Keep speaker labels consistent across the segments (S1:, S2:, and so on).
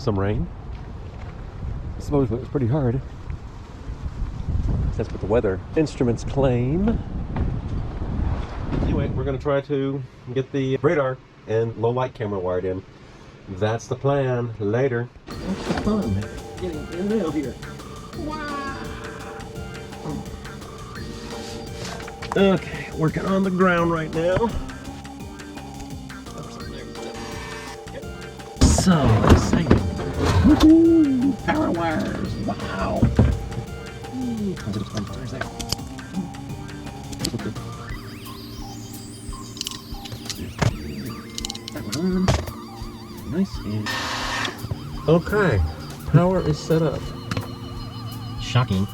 S1: some rain. Supposedly it was pretty hard. That's what the weather instruments claim. Anyway, we're going to try to get the radar and low light camera wired in. That's the plan. Later. That's the fun. Getting in and out here. Wow. Okay, working on the ground right now. So exciting. Woohoo! Power wires. Wow. There's that. That one on. Nice. And okay, power is set up. Shocking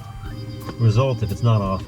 S1: result if it's not off.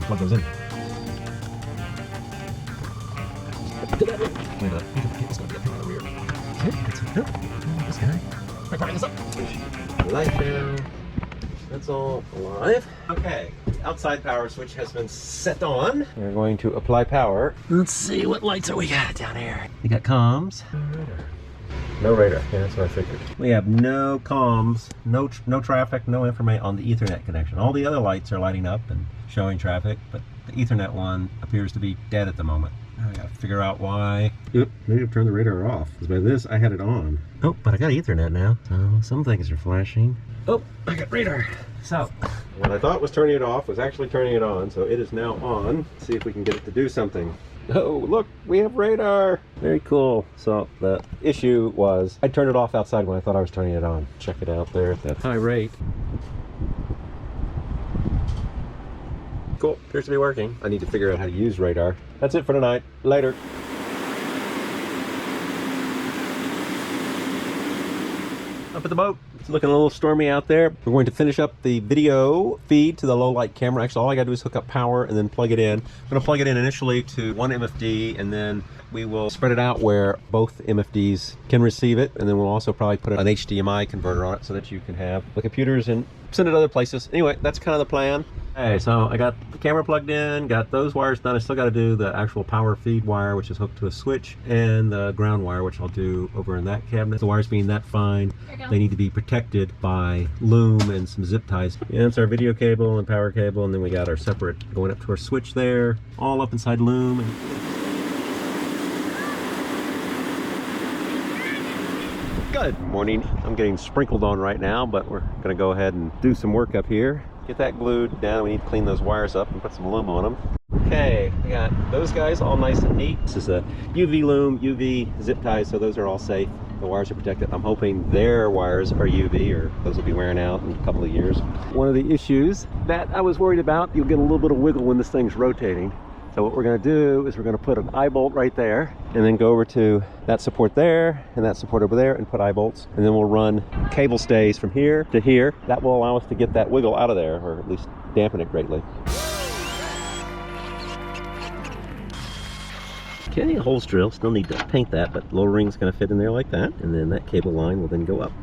S1: Plug those in. Wait up. It's going to be up here on the rear. Okay, that's it. This guy. I'm firing this up. Light down. That's all alive. Okay, the outside power switch has been set on. We're going to apply power. Let's see what lights are we got down here. We got comms. No radar. Yeah, that's what I figured. We have no comms, no traffic, no information on the Ethernet connection. All the other lights are lighting up and showing traffic, but the Ethernet one appears to be dead at the moment. Now I gotta figure out why. Oop, maybe I've turned the radar off. Because by this, I had it on. Oh, but I got Ethernet now, so some things are flashing. Oh, I got radar. So, what I thought was turning it off was actually turning it on, so it is now on. Let's see if we can get it to do something. Oh, look, we have radar. Very cool. So the issue was I turned it off outside when I thought I was turning it on. Check it out there at that high rate. Cool, appears to be working. I need to figure out how to use radar. That's it for tonight. Later. Up at the boat. It's looking a little stormy out there. We're going to finish up the video feed to the low light camera. Actually, all I gotta do is hook up power and then plug it in. I'm gonna plug it in initially to one MFD, and then we will spread it out where both MFDs can receive it, and then we'll also probably put an HDMI converter on it so that you can have the computers and send it other places. Anyway, that's kind of the plan. Okay, so I got the camera plugged in, got those wires done. I still got to do the actual power feed wire, which is hooked to a switch, and the ground wire, which I'll do over in that cabinet. The wires being that fine, they need to be protected by loom and some zip ties. And it's our video cable and power cable, and then we got our separate going up to our switch there, all up inside loom. And good morning. I'm getting sprinkled on right now, but we're going to go ahead and do some work up here. Get that glued down. We need to clean those wires up and put some loom on them. Okay, we got those guys all nice and neat. This is a UV loom, UV zip ties, so those are all safe. The wires are protected. I'm hoping their wires are UV, or those will be wearing out in a couple of years. One of the issues that I was worried about, you'll get a little bit of wiggle when this thing's rotating. So what we're going to do is we're going to put an eye bolt right there, and then go over to that support there and that support over there and put eye bolts, and then we'll run cable stays from here to here. That will allow us to get that wiggle out of there, or at least dampen it greatly. Okay, holes drill. Still need to paint that, but lower ring's going to fit in there like that, and then that cable line will then go up.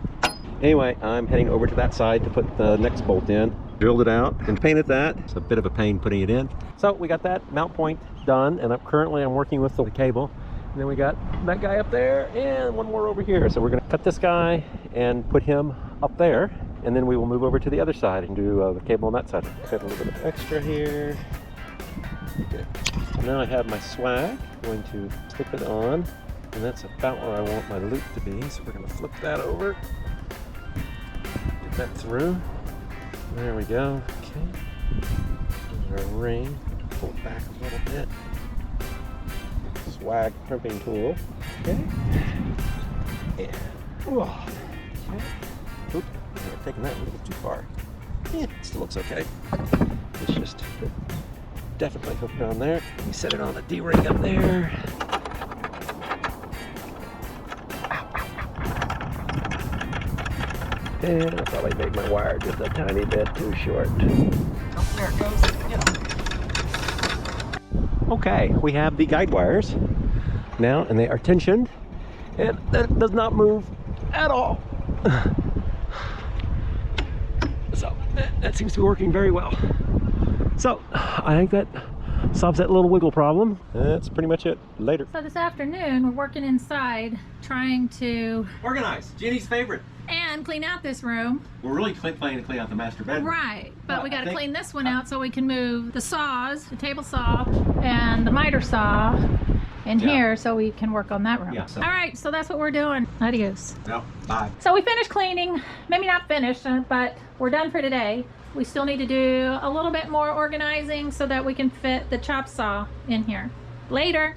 S1: Anyway, I'm heading over to that side to put the next bolt in. Drilled it out and painted that. It's a bit of a pain putting it in. So we got that mount point done, and currently I'm working with the cable. And then we got that guy up there and one more over here. So we're going to cut this guy and put him up there, and then we will move over to the other side and do the cable on that side. Got a little bit of extra here. Okay. So now I have my swag. I'm going to clip it on, and that's about where I want my loop to be. So we're going to flip that over. Get that through. There we go. Okay. There's our ring. Pull it back a little bit. Swag crimping tool. Okay. And okay. Oop, I'm taking that a little too far. Yeah, it still looks okay. It's just definitely hooked on there. We set it on the D-ring up there. And I probably made my wire just a tiny bit too short. Oh, there it goes. Yeah. Okay, we have the guide wires now, and they are tensioned, and that does not move at all. So that seems to be working very well. So I think that solves that little wiggle problem. That's pretty much it. Later.
S2: So this afternoon, we're working inside, trying to
S1: Organize. Jeannie's favorite.
S2: and clean out this room.
S1: We're really planning to clean out the master bedroom.
S2: Right, but we got to clean this one out so we can move the saws, the table saw, and the miter saw in here so we can work on that room.
S1: Yeah, so.
S2: All right, so that's what we're doing. Adios.
S1: No, bye.
S2: So we finished cleaning. Maybe not finished, but we're done for today. We still need to do a little bit more organizing so that we can fit the chop saw in here. Later.